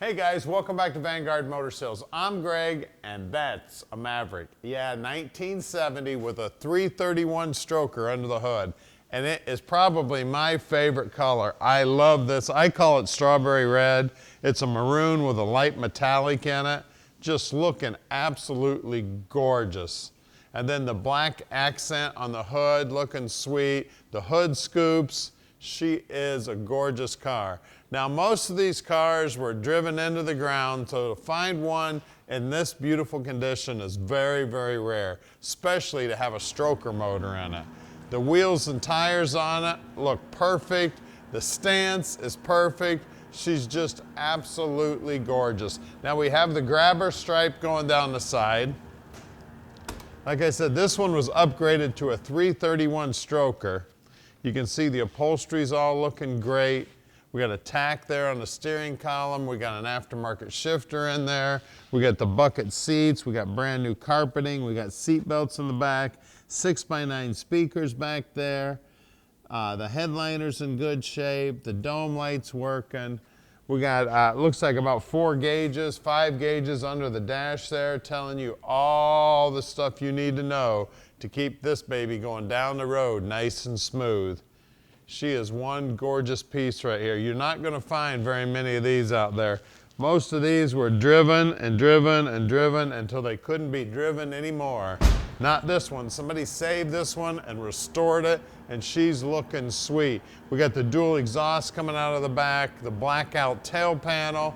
Hey guys, welcome back to Vanguard Motor Sales. I'm Greg, and that's a Maverick. Yeah, 1970 with a 331 stroker under the hood. And it is probably my favorite color. I love this. I call it strawberry red. It's a maroon with a light metallic in it. Just looking absolutely gorgeous. And then the black accent on the hood, looking sweet. The hood scoops. She is a gorgeous car. Now, most of these cars were driven into the ground, so to find one in this beautiful condition is very, very rare, especially to have a stroker motor in it. The wheels and tires on it look perfect. The stance is perfect. She's just absolutely gorgeous. Now, we have the grabber stripe going down the side. Like I said, this one was upgraded to a 331 stroker. You can see the upholstery's all looking great. We got a tack there on the steering column. We got an aftermarket shifter in there. We got the bucket seats. We got brand new carpeting. We got seat belts in the back. 6x9 speakers back there. The headliner's in good shape. The dome light's working. We got, looks like about 4 gauges, 5 gauges under the dash there, telling you all the stuff you need to know to keep this baby going down the road nice and smooth. She is one gorgeous piece right here. You're not going to find very many of these out there. Most of these were driven and driven and driven until they couldn't be driven anymore. Not this one. Somebody saved this one and restored it, and she's looking sweet. We got the dual exhaust coming out of the back, the blackout tail panel.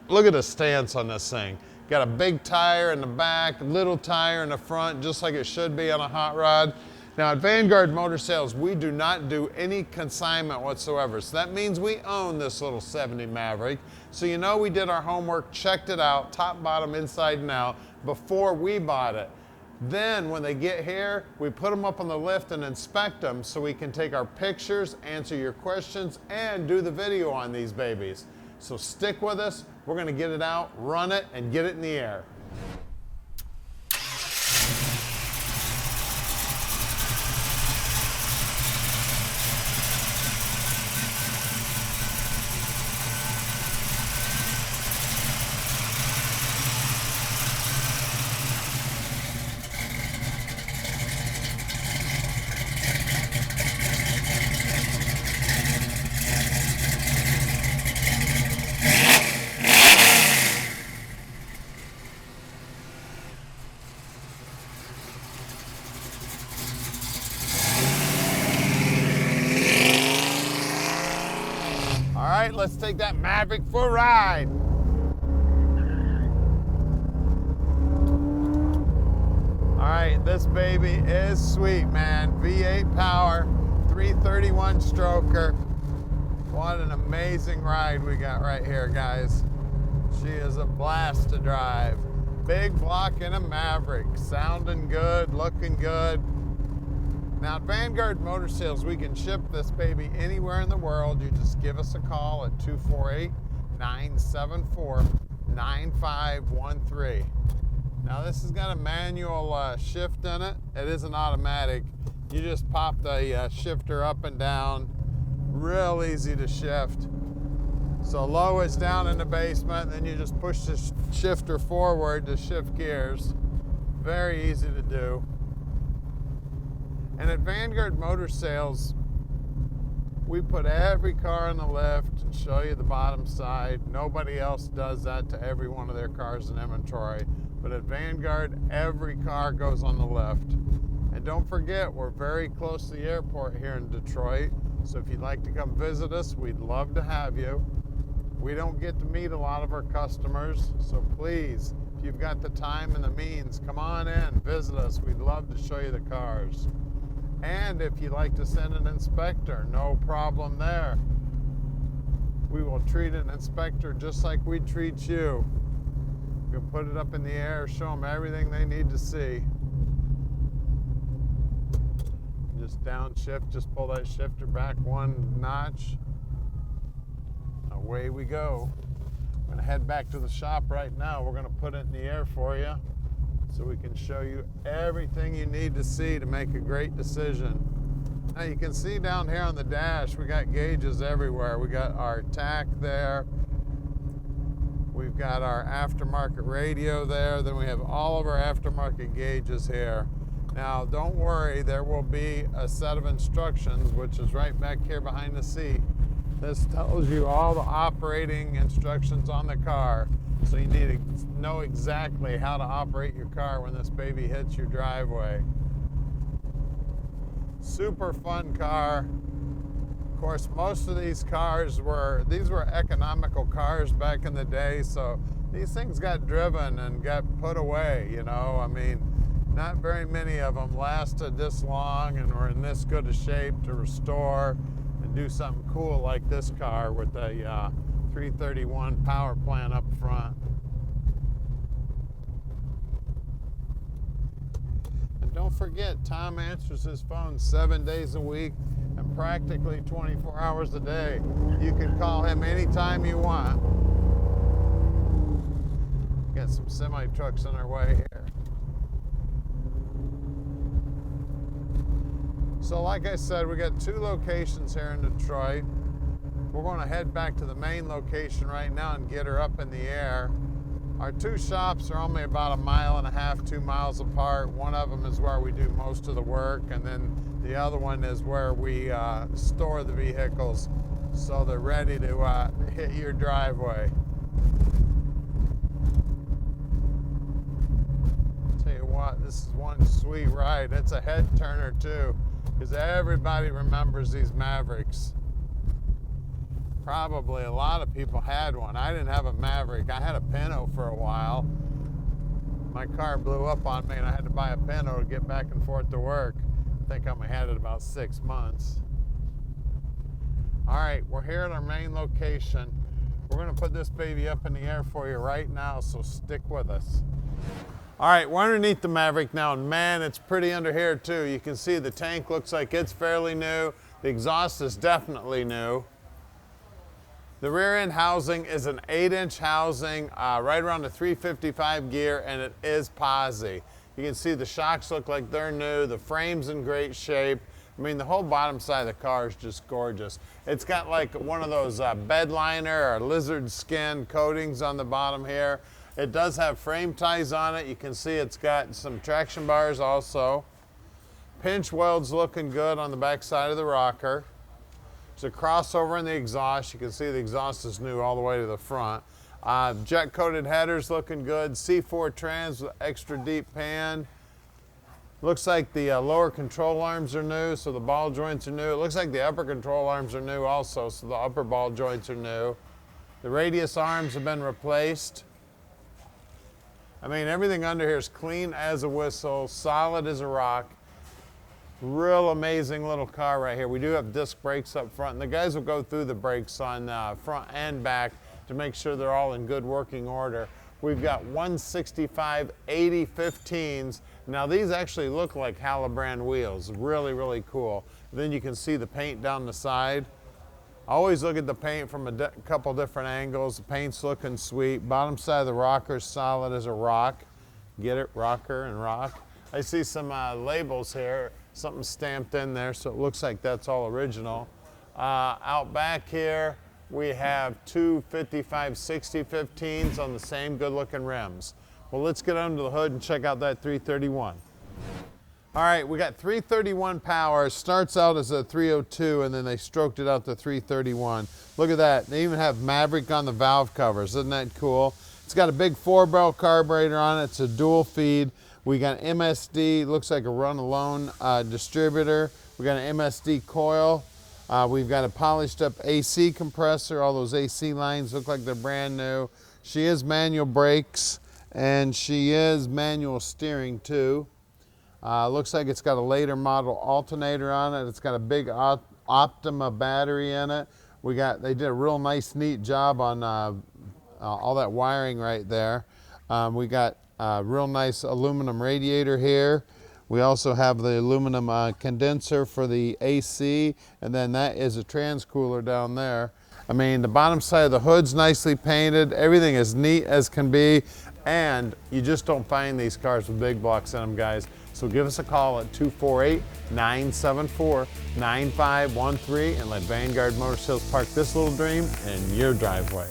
Look at the stance on this thing. Got a big tire in the back, little tire in the front, just like it should be on a hot rod. Now at Vanguard Motor Sales, we do not do any consignment whatsoever. So that means we own this little 70 Maverick. So you know we did our homework, checked it out, top, bottom, inside and out, before we bought it. Then when they get here, we put them up on the lift and inspect them so we can take our pictures, answer your questions, and do the video on these babies. So stick with us. We're gonna get it out, run it, and get it in the air. All right, let's take that Maverick for a ride. All right, this baby is sweet, man. V8 power, 331 stroker. What an amazing ride we got right here, guys. She is a blast to drive. Big block in a Maverick, sounding good, looking good. Now at Vanguard Motor Sales, we can ship this baby anywhere in the world. You just give us a call at 248-974-9513. Now this has got a manual shift in it. It isn't automatic. You just pop the shifter up and down. Real easy to shift. So low is down in the basement, then you just push the shifter forward to shift gears. Very easy to do. And at Vanguard Motor Sales, we put every car on the lift and show you the bottom side. Nobody else does that to every one of their cars in inventory. But at Vanguard, every car goes on the lift. And don't forget, we're very close to the airport here in Detroit. So if you'd like to come visit us, we'd love to have you. We don't get to meet a lot of our customers, so please, if you've got the time and the means, come on in, visit us. We'd love to show you the cars. And if you'd like to send an inspector, no problem there. We will treat an inspector just like we treat you. You can put it up in the air, show them everything they need to see. Just downshift, just pull that shifter back 1 notch. Away we go. I'm gonna head back to the shop right now. We're gonna put it in the air for you so we can show you everything you need to see to make a great decision. Now you can see down here on the dash, we got gauges everywhere. We got our tack there. We've got our aftermarket radio there. Then we have all of our aftermarket gauges here. Now, don't worry, there will be a set of instructions, which is right back here behind the seat. This tells you all the operating instructions on the car. So you need to know exactly how to operate your car when this baby hits your driveway. Super fun car. Of course, most of these cars were economical cars back in the day, so these things got driven and got put away, you know. I mean, not very many of them lasted this long and were in this good a shape to restore and do something cool like this car with a 331 power plant up front. And don't forget, Tom answers his phone 7 days a week and practically 24 hours a day. You can call him anytime you want. Got some semi trucks on our way here. So like I said, we got 2 locations here in Detroit. We're going to head back to the main location right now and get her up in the air. Our 2 shops are only about 1.5 miles, 2 miles apart. One of them is where we do most of the work, and then the other one is where we store the vehicles so they're ready to hit your driveway. Tell you what, this is one sweet ride. It's a head turner too, because everybody remembers these Mavericks. Probably a lot of people had one. I didn't have a Maverick. I had a Pinto for a while. My car blew up on me and I had to buy a Pinto to get back and forth to work. I think I only had it about 6 months. All right, we're here at our main location. We're gonna put this baby up in the air for you right now, so stick with us. All right, we're underneath the Maverick now, and man, it's pretty under here too. You can see the tank looks like it's fairly new. The exhaust is definitely new. The rear end housing is an 8-inch housing, right around the 355 gear, and it is posi. You can see the shocks look like they're new, the frame's in great shape. I mean, the whole bottom side of the car is just gorgeous. It's got like one of those bed liner or lizard skin coatings on the bottom here. It does have frame ties on it. You can see it's got some traction bars also. Pinch welds looking good on the back side of the rocker. There's a crossover in the exhaust. You can see the exhaust is new all the way to the front. Jet coated headers looking good. C4 trans with extra deep pan. Looks like the lower control arms are new, so the ball joints are new. It looks like the upper control arms are new also, so the upper ball joints are new. The radius arms have been replaced. I mean, everything under here is clean as a whistle, solid as a rock. Real amazing little car right here. We do have disc brakes up front, and the guys will go through the brakes on front and back to make sure they're all in good working order. We've got 165 80/15s. Now these actually look like Halabrand wheels. Really, really cool. Then you can see the paint down the side. Always look at the paint from a couple different angles. The paint's looking sweet. Bottom side of the rocker is solid as a rock. Get it? Rocker and rock. I see some labels here. Something stamped in there, so it looks like that's all original. Out back here, we have 2 55 60/15s on the same good looking rims. Well, let's get under the hood and check out that 331. All right, we got 331 power. It starts out as a 302, and then they stroked it out to 331. Look at that. They even have Maverick on the valve covers. Isn't that cool? It's got a big 4-barrel carburetor on it. It's a dual feed. We got an MSD, looks like a run-alone distributor. We got an MSD coil. We've got a polished up AC compressor. All those AC lines look like they're brand new. She is manual brakes, and she is manual steering too. Looks like it's got a later model alternator on it. It's got a big Optima battery in it. They did a real nice, neat job on all that wiring right there. We got a real nice aluminum radiator here. We also have the aluminum condenser for the AC, and then that is a transcooler down there. I mean, the bottom side of the hood's nicely painted. Everything is neat as can be, and you just don't find these cars with big blocks in them, guys. So give us a call at 248-974-9513 and let Vanguard Motor Sales park this little dream in your driveway.